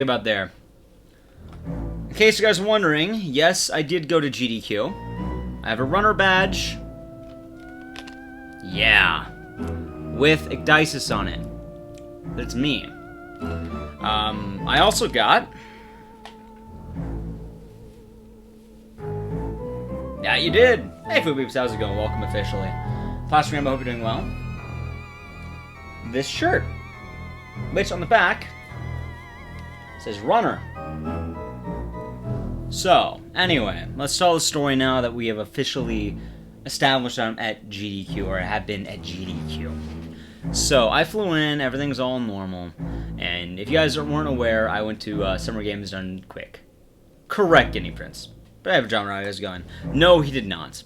About there. In case you guys are wondering, yes, I did go to GDQ. I have a runner badge. Yeah. With Ecdycis on it. That's me. I also got... Yeah, you did! Hey, Food Beeps, how's it going? Welcome officially. Plastic Rambo, hope you're doing well. This shirt, which on the back says runner. So, anyway, let's tell the story now that we have officially established I'm at GDQ, or I have been at GDQ. So, I flew in, everything's all normal, and if you guys weren't aware, I went to Summer Games done quick. Correct, Guinea Prince. But I have John Ryan going. No, he did not.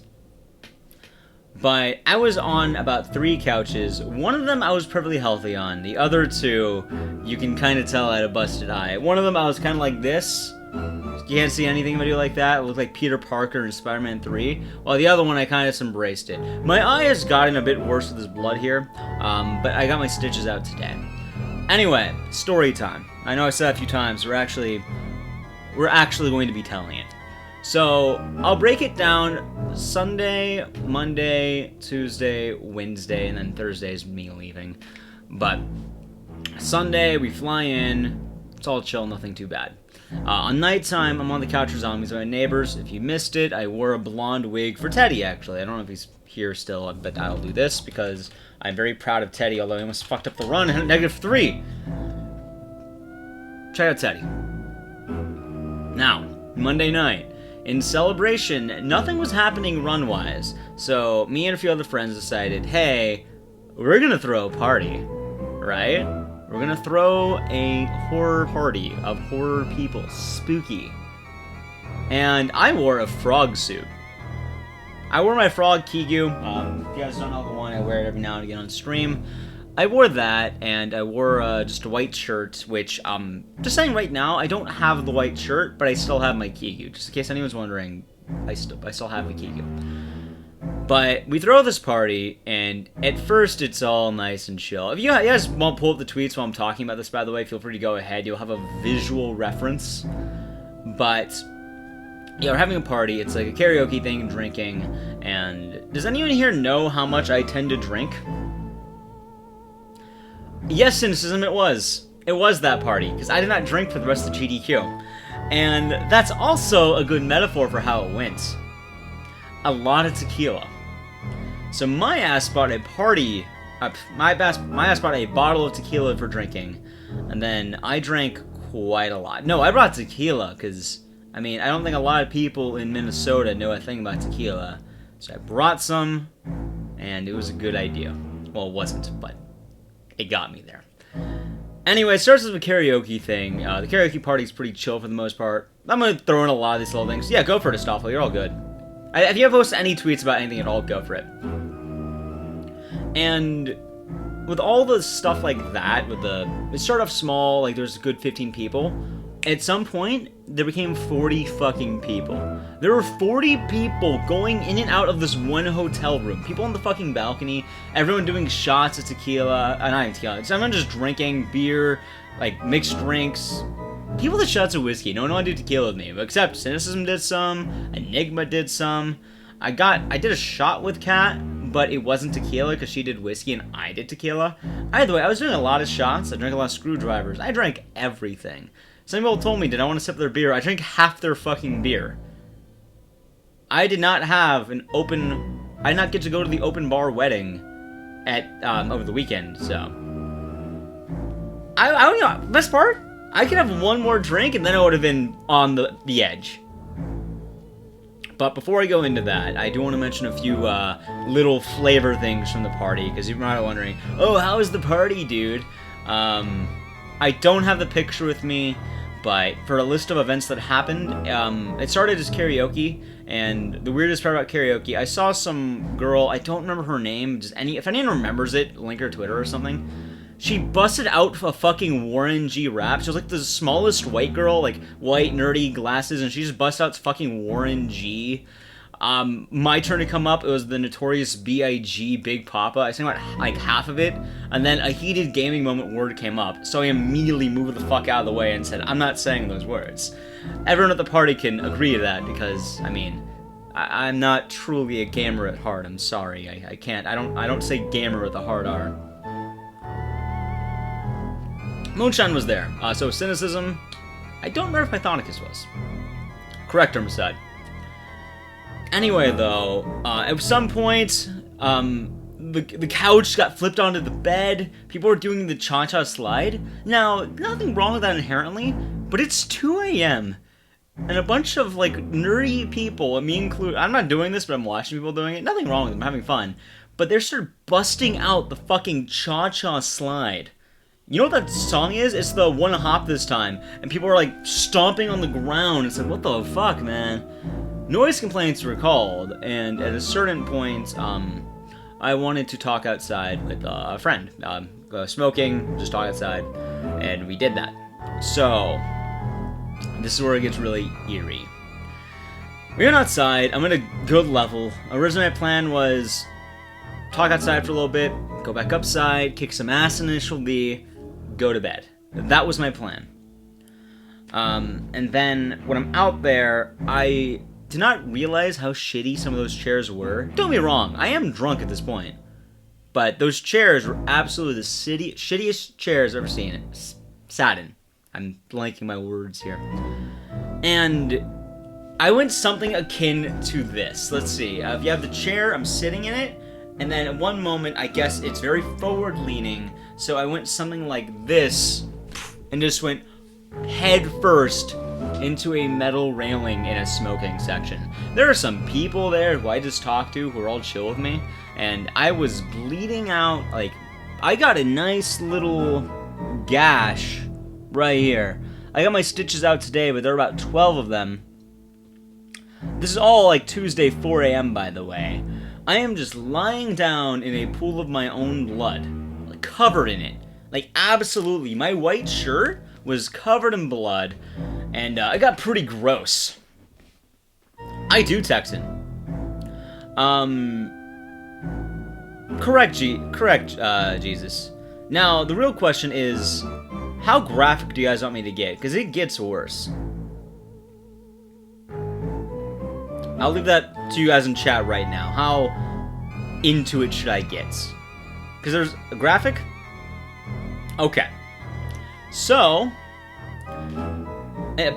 But I was on about 3 couches. One of them I was perfectly healthy on. The other 2, you can kind of tell I had a busted eye. One of them I was kind of like this. You can't see anything if I do like that. It looked like Peter Parker in Spider-Man 3. While the other one, I kind of just embraced it. My eye has gotten a bit worse with this blood here. But I got my stitches out today. Anyway, story time. I know I said it a few times. We're actually going to be telling it. So, I'll break it down Sunday, Monday, Tuesday, Wednesday, and then Thursday is me leaving. But Sunday, we fly in. It's all chill, nothing too bad. On nighttime, I'm on the couch with zombies with my neighbors. If you missed it, I wore a blonde wig for Teddy, actually. I don't know if he's here still, but I'll do this because I'm very proud of Teddy, although he almost fucked up the run and hit -3. Check out Teddy. Now, Monday night. In celebration, nothing was happening run-wise, so me and a few other friends decided, hey, we're gonna throw a party, right? We're gonna throw a horror party of horror people, spooky. And I wore a frog suit. I wore my frog Kigu. If you guys don't know the one, I wear it every now and again on stream. I wore that, and I wore just a white shirt, which, just saying right now, I don't have the white shirt, but I still have my Kigu. Just in case anyone's wondering, I still have the Kigu. But we throw this party, and at first it's all nice and chill. If you guys won't pull up the tweets while I'm talking about this, by the way, feel free to go ahead. You'll have a visual reference. But, yeah, we're having a party. It's like a karaoke thing, drinking, and does anyone here know how much I tend to drink? Yes, cynicism, it was. It was that party, because I did not drink for the rest of the GDQ. And that's also a good metaphor for how it went. A lot of tequila. So my ass bought a party, my ass bought a bottle of tequila for drinking, and then I drank quite a lot. No, I brought tequila, because, I mean, I don't think a lot of people in Minnesota know a thing about tequila. So I brought some, and it was a good idea. Well, it wasn't, but it got me there. Anyway, it starts with a karaoke thing. The karaoke party's pretty chill for the most part. I'm going to throw in a lot of these little things. Yeah, go for it, Estoffel. You're all good. If you have posted any tweets about anything at all, go for it. And with all the stuff like that, it started off small, like there's a good 15 people. At some point, there became 40 fucking people. There were 40 people going in and out of this one hotel room. People on the fucking balcony, everyone doing shots of tequila, not even tequila, everyone just drinking beer, like mixed drinks. People did shots of whiskey. No one did tequila with me, except Cynicism did some, Enigma did some. I did a shot with Kat, but it wasn't tequila because she did whiskey and I did tequila. Either way, I was doing a lot of shots. I drank a lot of screwdrivers. I drank everything. Some people told me, did I want to sip their beer? I drank half their fucking beer. I did not have I did not get to go to the open bar wedding at, over the weekend, so. I don't know, best part? I could have one more drink and then I would have been on the edge. But before I go into that, I do want to mention a few little flavor things from the party, because you might be wondering, oh, how was the party, dude? I don't have the picture with me, but for a list of events that happened, it started as karaoke, and the weirdest part about karaoke, I saw some girl, I don't remember her name, if anyone remembers it, link her Twitter or something. She busted out a fucking Warren G rap. She was like the smallest white girl, like white, nerdy, glasses, and she just busted out fucking Warren G. My turn to come up, it was the notorious B.I.G. Big Papa. I sang about like half of it, and then a heated gaming moment word came up, so I immediately moved the fuck out of the way and said, I'm not saying those words. Everyone at the party can agree to that, because, I mean, I'm not truly a gamer at heart. I'm sorry, I can't. I don't say gamer with a hard R. Moonshine was there. So cynicism. I don't remember if Pythonicus was. Correct, Merced. Anyway, though, at some point, the couch got flipped onto the bed. People were doing the cha-cha slide. Now, nothing wrong with that inherently, but it's 2 a.m. And a bunch of, like, nerdy people, me included, I'm not doing this, but I'm watching people doing it. Nothing wrong with them, I'm having fun. But they're sort of busting out the fucking cha-cha slide. You know what that song is? It's the One Hop this time. And people are, like, stomping on the ground. It's like, what the fuck, man? Noise complaints were called, and at a certain point, I wanted to talk outside with a friend. Go smoking, just talk outside, and we did that. So, this is where it gets really eerie. We went outside. I'm at a good level. Originally, my plan was talk outside for a little bit, go back upside, kick some ass in Initial D, go to bed. That was my plan. And then, when I'm out there, I did not realize how shitty some of those chairs were. Don't get me wrong, I am drunk at this point. But those chairs were absolutely the shittiest chairs I've ever seen. Sat in. I'm blanking my words here. And I went something akin to this. Let's see. If you have the chair, I'm sitting in it. And then at one moment, I guess it's very forward-leaning. So I went something like this. And just went head first into a metal railing in a smoking section. There are some people there who I just talked to who are all chill with me, and I was bleeding out. Like, I got a nice little gash right here. I got my stitches out today, but there are about 12 of them. This is all like Tuesday 4 a.m. by the way. I am just lying down in a pool of my own blood, like, covered in it. Like, absolutely. My white shirt was covered in blood, and it got pretty gross. I do Texan. Correct, Jesus. Now, the real question is, how graphic do you guys want me to get? Because it gets worse. I'll leave that to you guys in chat right now. How into it should I get? Because there's a graphic? Okay. So,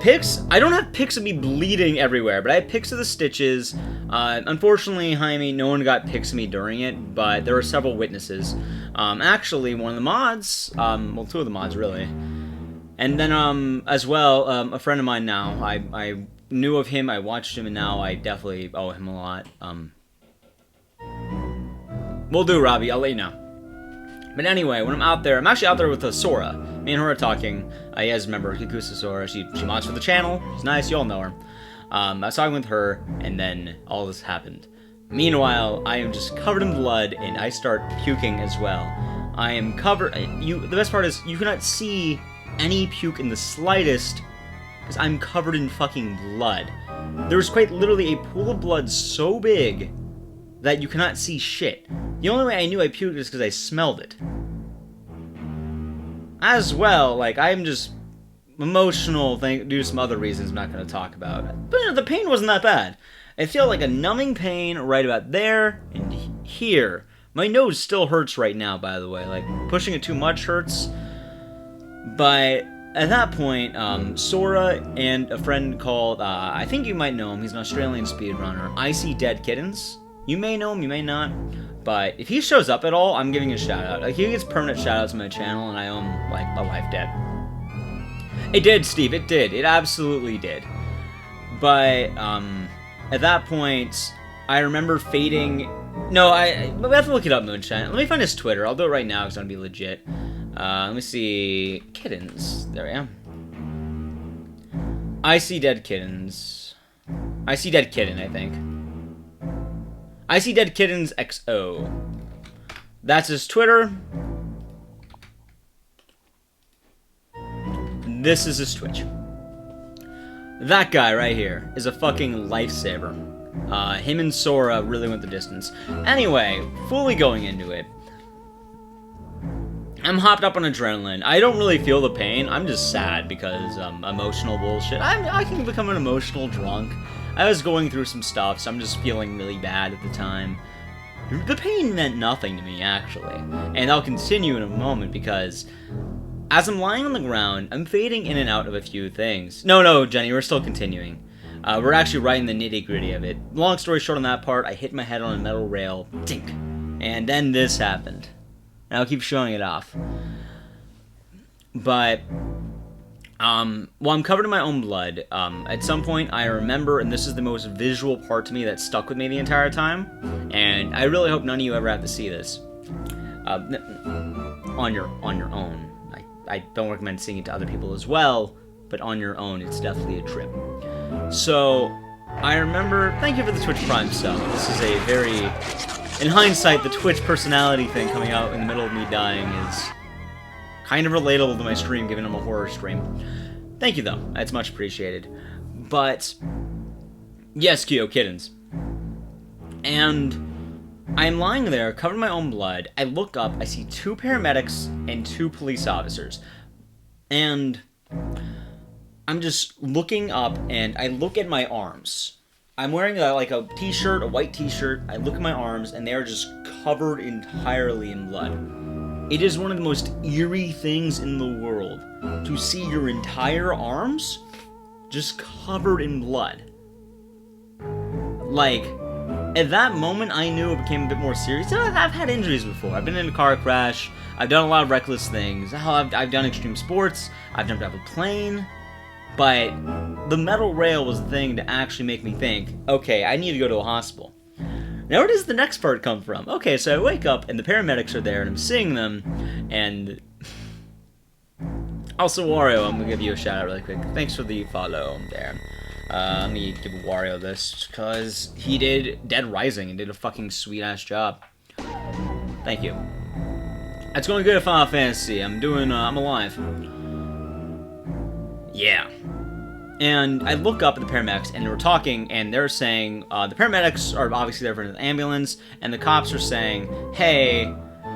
pics? I don't have pics of me bleeding everywhere, but I have pics of the stitches. Unfortunately, Jaime, no one got pics of me during it, but there were several witnesses. Actually, one of the mods, well, two of the mods, really. And then, as well, a friend of mine now, I knew of him, I watched him, and now I definitely owe him a lot. Will do, Robbie, I'll let you know. But anyway, when I'm out there, I'm actually out there with Sora. Me and her are talking. You guys remember Ecdycis Sora. She mods for the channel. She's nice. You all know her. I was talking with her, and then all this happened. Meanwhile, I am just covered in blood, and I start puking as well. I am covered. The best part is you cannot see any puke in the slightest, because I'm covered in fucking blood. There was quite literally a pool of blood so big that you cannot see shit. The only way I knew I puked is because I smelled it. As well, like, I'm just emotional due to some other reasons I'm not going to talk about. But, you know, the pain wasn't that bad. I feel like a numbing pain right about there and here. My nose still hurts right now, by the way. Like, pushing it too much hurts. But at that point, Sora and a friend called, I think you might know him, he's an Australian speedrunner, Icy Dead Kittens. You may know him, you may not. But if he shows up at all, I'm giving a shout out. Like, he gets permanent shout outs on my channel, and I owe him, like, a life debt. It did, Steve, it did. It absolutely did. But, at that point, I remember fading. No, we have to look it up, Moonshine. Let me find his Twitter. I'll do it right now because I want to be legit. Let me see. Kittens. There I am. I see dead kittens. I see dead kitten, I think. I see dead kittens XO. That's his Twitter. This is his Twitch. That guy right here is a fucking lifesaver. Him and Sora really went the distance. Anyway, fully going into it. I'm hopped up on adrenaline. I don't really feel the pain. I'm just sad because emotional bullshit. I can become an emotional drunk. I was going through some stuff, so I'm just feeling really bad at the time. The pain meant nothing to me, actually. And I'll continue in a moment because as I'm lying on the ground, I'm fading in and out of a few things. No, Jenny, we're still continuing. We're actually right in the nitty-gritty of it. Long story short on that part, I hit my head on a metal rail. Dink. And then this happened. And I'll keep showing it off. But, well, I'm covered in my own blood. At some point, I remember, and this is the most visual part to me that stuck with me the entire time, and I really hope none of you ever have to see this. On your own. I don't recommend seeing it to other people as well, but on your own, it's definitely a trip. So, I remember, thank you for the Twitch Prime sub. This is a very, in hindsight, the Twitch personality thing coming out in the middle of me dying is kind of relatable to my stream, given I'm a horror stream. Thank you, though. That's much appreciated. But, yes, Kyo Kittens. And I'm lying there, covered in my own blood. I look up, I see 2 paramedics and 2 police officers. And I'm just looking up, and I look at my arms. I'm wearing like a t-shirt, a white t-shirt. I look at my arms, and they are just covered entirely in blood. It is one of the most eerie things in the world to see your entire arms just covered in blood. Like, at that moment, I knew it became a bit more serious. I've had injuries before. I've been in a car crash. I've done a lot of reckless things. I've done extreme sports. I've jumped out of a plane. But the metal rail was the thing to actually make me think, okay, I need to go to a hospital. Now where does the next part come from? Okay, so I wake up and the paramedics are there and I'm seeing them, and also Wario, I'm gonna give you a shout out really quick. Thanks for the follow there. Let me give Wario this because he did Dead Rising and did a fucking sweet ass job. Thank you. It's going good at Final Fantasy. I'm alive. Yeah. And I look up at the paramedics, and they were talking, and they're saying, the paramedics are obviously there for an ambulance, and the cops are saying, hey,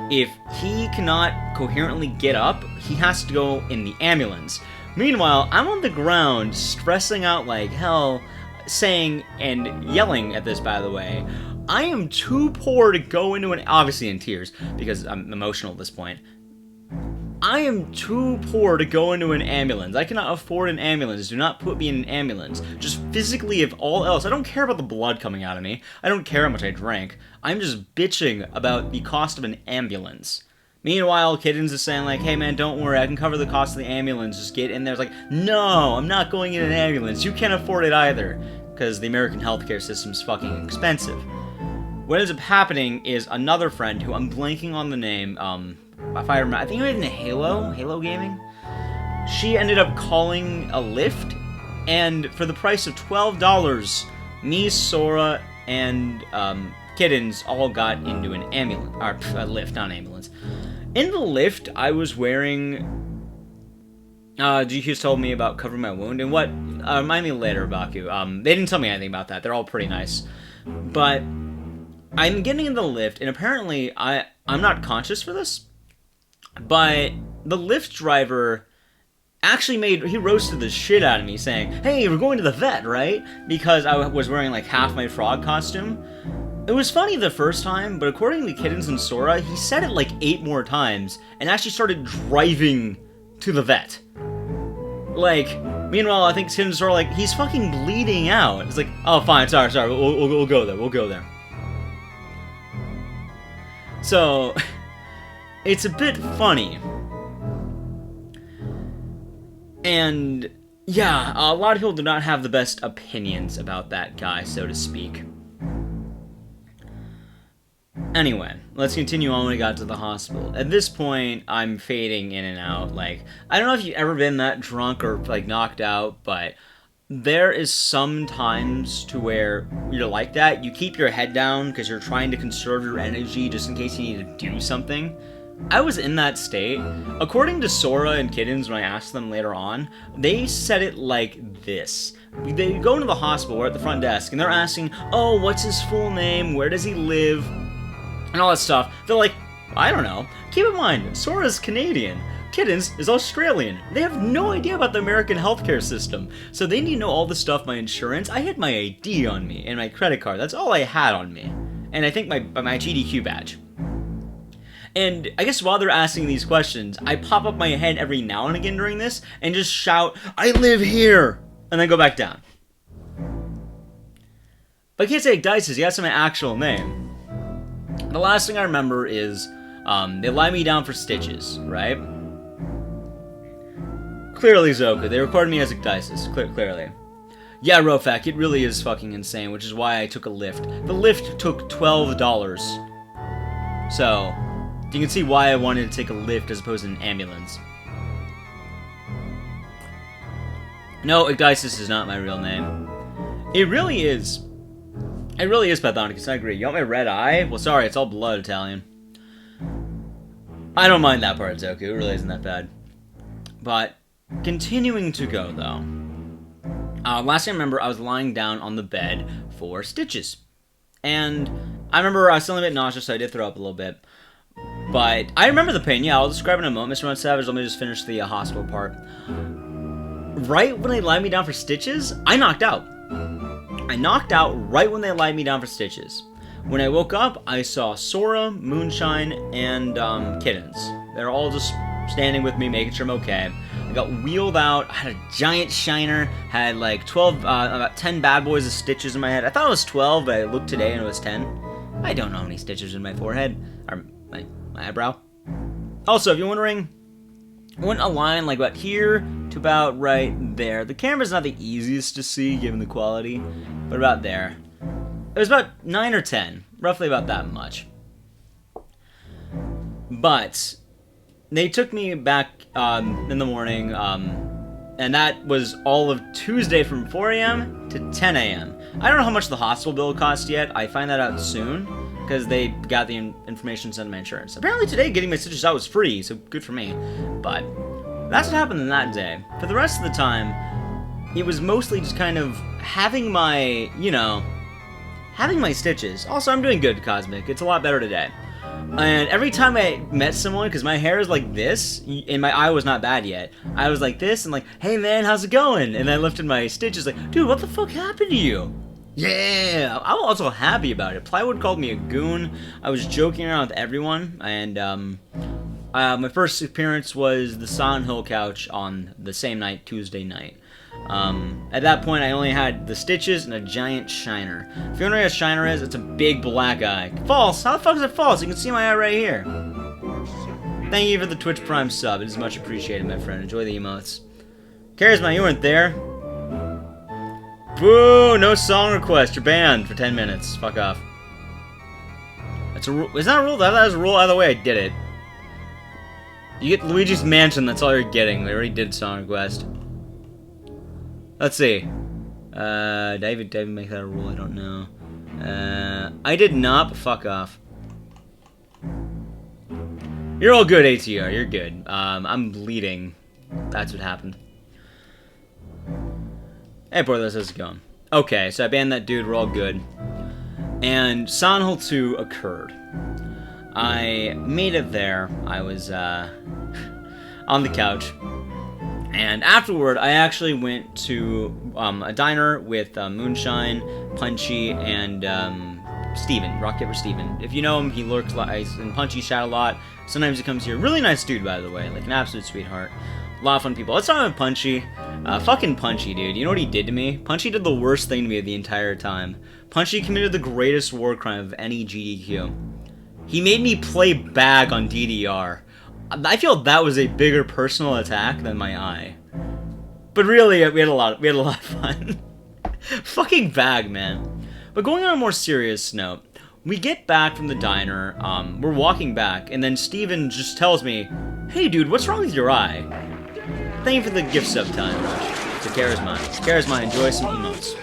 if he cannot coherently get up, he has to go in the ambulance. Meanwhile, I'm on the ground, stressing out like hell, saying, and yelling at this, by the way, I am too poor to go into an, obviously in tears, because I'm emotional at this point. I am too poor to go into an ambulance. I cannot afford an ambulance. Do not put me in an ambulance. Just physically, if all else. I don't care about the blood coming out of me. I don't care how much I drank. I'm just bitching about the cost of an ambulance. Meanwhile, Kittens is saying like, hey man, don't worry, I can cover the cost of the ambulance. Just get in there. It's like, no, I'm not going in an ambulance. You can't afford it either. Because the American healthcare system's fucking expensive. What ends up happening is another friend, who I'm blanking on the name, if I remember, I think it was in Halo Gaming. She ended up calling a Lyft, and for the price of $12, me, Sora, and Kittens all got into an ambulance, or a Lyft, not an ambulance. In the Lyft, I was wearing. GQ's told me about covering my wound, and what? Remind me later, Baku. They didn't tell me anything about that. They're all pretty nice, but I'm getting in the Lyft, and apparently I'm not conscious for this. But the Lyft driver actually he roasted the shit out of me, saying, hey, we're going to the vet, right? Because I was wearing like half my frog costume. It was funny the first time, but according to Kittens and Sora, he said it like 8 more times and actually started driving to the vet. Like, meanwhile, I think Kittens and Sora are like, he's fucking bleeding out. It's like, oh, fine, sorry, we'll go there. So, it's a bit funny. And, yeah, a lot of people do not have the best opinions about that guy, so to speak. Anyway, let's continue on when we got to the hospital. At this point, I'm fading in and out. Like, I don't know if you've ever been that drunk or, like, knocked out, but there is some times to where you're like that. You keep your head down because you're trying to conserve your energy just in case you need to do something. I was in that state. According to Sora and Kittens, when I asked them later on, they said it like this. They go into the hospital, we're at the front desk, and they're asking, oh, what's his full name, where does he live, and all that stuff. They're like, I don't know. Keep in mind, Sora's Canadian. Kittens is Australian. They have no idea about the American healthcare system. So they need to know all the stuff, my insurance. I had my ID on me and my credit card. That's all I had on me. And I think my GDQ badge. And I guess while they're asking these questions, I pop up my head every now and again during this and just shout, I live here! And then go back down. But I can't say Ecdycis, he has my actual name. The last thing I remember is, they lie me down for stitches, right? Clearly Zoka, they recorded me as Ecdycis, clearly. Yeah, Rofak, it really is fucking insane, which is why I took a lift. The lift took $12. So, you can see why I wanted to take a lift as opposed to an ambulance. No, Ecdycis is not my real name. It really is. It really is Pathonicus, I agree. You want my red eye? Well, sorry, it's all blood Italian. I don't mind that part, Zoku. It really isn't that bad. But, continuing to go, though. Last thing I remember, I was lying down on the bed for stitches. And I remember I was feeling a bit nauseous, so I did throw up a little bit. But I remember the pain. Yeah, I'll describe it in a moment. Mr. Ron Savage, let me just finish the hospital part. Right when they lied me down for stitches, I knocked out. I knocked out right when they lied me down for stitches. When I woke up, I saw Sora, Moonshine, and Kittens. They're all just standing with me, making sure I'm okay. I got wheeled out, I had a giant shiner, had like about 10 bad boys of stitches in my head. I thought it was 12, but I looked today and it was 10. I don't know how many stitches in my forehead, or my eyebrow. Also, if you're wondering, I went a line like about here to about right there. The camera's not the easiest to see given the quality, but about there. It was about 9 or 10, roughly about that much. But they took me back in the morning, and that was all of Tuesday from 4 a.m. to 10 a.m. I don't know how much the hospital bill cost yet. I find that out soon, because they got the information sent to my insurance. Apparently today getting my stitches out was free, so good for me. But that's what happened in that day. For the rest of the time, it was mostly just kind of having my, having my stitches. Also, I'm doing good, Cosmic. It's a lot better today. And every time I met someone, because my hair is like this, and my eye was not bad yet, I was like this, and like, hey man, how's it going? And I lifted my stitches like, dude, what the fuck happened to you? Yeah, I'm also happy about it. Plywood called me a goon. I was joking around with everyone, and my first appearance was the Silent Hill couch on the same night, Tuesday night. At that point, I only had the stitches and a giant shiner. If you're wondering what a shiner is, it's a big black eye. False! How the fuck is it false? You can see my eye right here. Thank you for the Twitch Prime sub. It is much appreciated, my friend. Enjoy the emotes. Charisma, you weren't there. Boo! No song request. You're banned for 10 minutes. Fuck off. That's a rule. Is that a rule? That was a rule. Either way, I did it. You get Luigi's Mansion. That's all you're getting. They already did song request. Let's see. Did I even make that a rule? I don't know. I did not, but fuck off. You're all good, ATR. You're good. I'm bleeding. That's what happened. Hey, Porthos, how's it going? Okay, so I banned that dude. We're all good. And Silent Hill 2 occurred. I made it there. I was, on the couch. And afterward, I actually went to a diner with Moonshine, Punchy, and Steven, Rock Paper Steven. If you know him, he lurks in Punchy's chat a lot. Sometimes he comes here. Really nice dude, by the way. Like, an absolute sweetheart. A lot of fun people. Let's talk about Punchy. Fucking Punchy, dude. You know what he did to me? Punchy did the worst thing to me the entire time. Punchy committed the greatest war crime of any GDQ. He made me play bag on DDR. I feel that was a bigger personal attack than my eye. But really, we had a lot of fun. Fucking bag, man. But going on a more serious note, we get back from the diner, we're walking back, and then Steven just tells me, hey dude, what's wrong with your eye? Thank you for the gift sub time, Rush. To Charisma. Charisma, enjoy some emotes.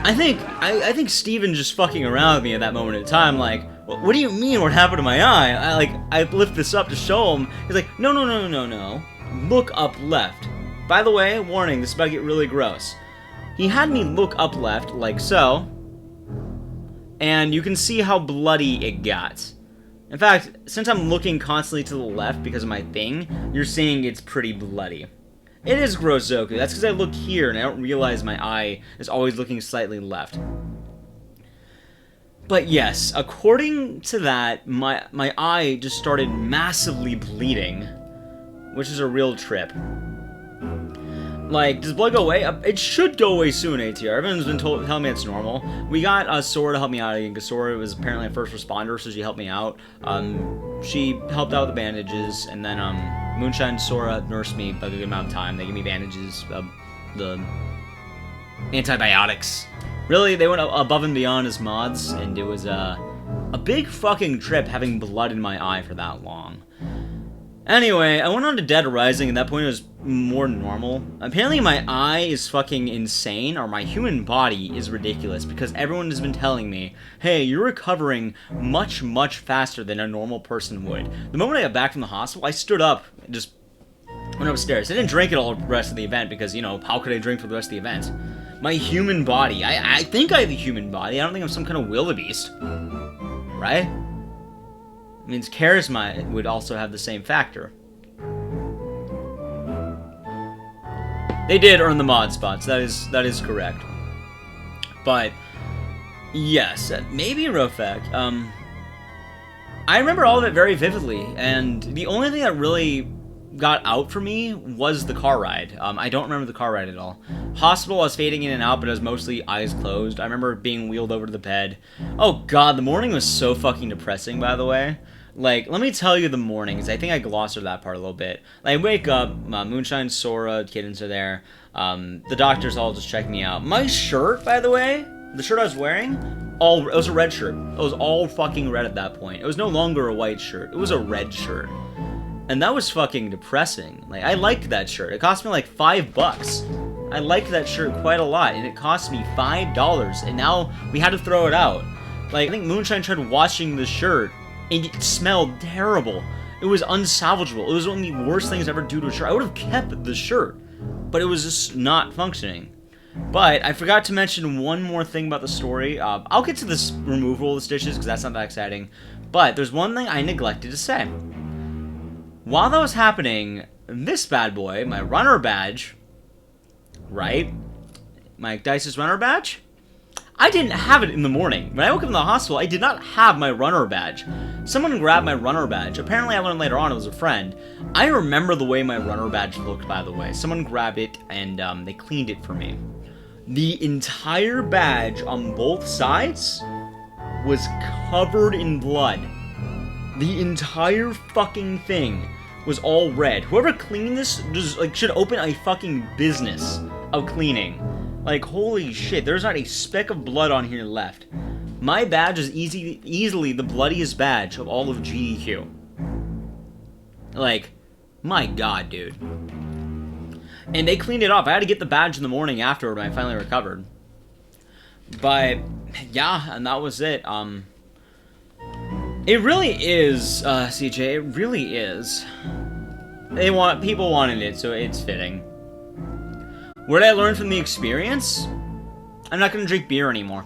I think Steven just fucking around with me at that moment in time, like, what do you mean, what happened to my eye? I lift this up to show him. He's like, no, no, no, no, no. Look up left. By the way, warning, this is about to get really gross. He had me look up left, like so. And you can see how bloody it got. In fact, since I'm looking constantly to the left because of my thing, you're seeing it's pretty bloody. It is gross, Zoku. That's because I look here and I don't realize my eye is always looking slightly left. But yes, according to that, my eye just started massively bleeding, which is a real trip. Like, does blood go away? It should go away soon, ATR. Everyone's been telling me it's normal. We got Sora to help me out again, because Sora was apparently a first responder, so she helped me out. She helped out with the bandages, and then Moonshine and Sora nursed me by a good amount of time. They gave me bandages, the antibiotics. Really, they went above and beyond as mods, and it was a big fucking trip having blood in my eye for that long. Anyway, I went on to Dead Rising, at that point it was more normal. Apparently my eye is fucking insane, or my human body is ridiculous, because everyone has been telling me, hey, you're recovering much, much faster than a normal person would. The moment I got back from the hospital, I stood up and just went upstairs. I didn't drink it all the rest of the event, because, you know, how could I drink for the rest of the event? My human body. I think I have a human body. I don't think I'm some kind of wildebeest. Right? It means charisma would also have the same factor. They did earn the mod spots. That is correct. But yes, maybe Rofak. I remember all of it very vividly, and the only thing that really got out for me was the car ride. I don't remember the car ride at all. Hospital, I was fading in and out, but it was mostly eyes closed. I remember being wheeled over to the bed. Oh god, the morning was so fucking depressing, by the way. Like, let me tell you the mornings. I think I glossed over that part a little bit. Like, I wake up, Moonshine, Sora, Kittens are there. The doctors all just check me out. My shirt, by the way, the shirt I was wearing, it was a red shirt. It was all fucking red at that point. It was no longer a white shirt. It was a red shirt. And that was fucking depressing. Like, I liked that shirt. It cost me like $5. I liked that shirt quite a lot, and it cost me $5, and now we had to throw it out. Like, I think Moonshine tried washing the shirt, and it smelled terrible. It was unsalvageable. It was one of the worst things ever do to a shirt. I would have kept the shirt, but it was just not functioning. But I forgot to mention one more thing about the story. I'll get to this removal of the stitches, because that's not that exciting. But there's one thing I neglected to say. While that was happening, this bad boy, my runner badge, right? My Ecdycis runner badge? I didn't have it in the morning. When I woke up in the hospital, I did not have my runner badge. Someone grabbed my runner badge. Apparently, I learned later on it was a friend. I remember the way my runner badge looked, by the way. Someone grabbed it, and they cleaned it for me. The entire badge on both sides was covered in blood. The entire fucking thing was all red. Whoever cleaned this just, like, should open a fucking business of cleaning. Like, holy shit, there's not a speck of blood on here left. My badge is easily the bloodiest badge of all of GDQ. Like, my god, dude. And they cleaned it off. I had to get the badge in the morning afterward when I finally recovered. But, yeah, and that was it. It really is, CJ, it really is. People wanted it, so it's fitting. What did I learn from the experience? I'm not gonna drink beer anymore.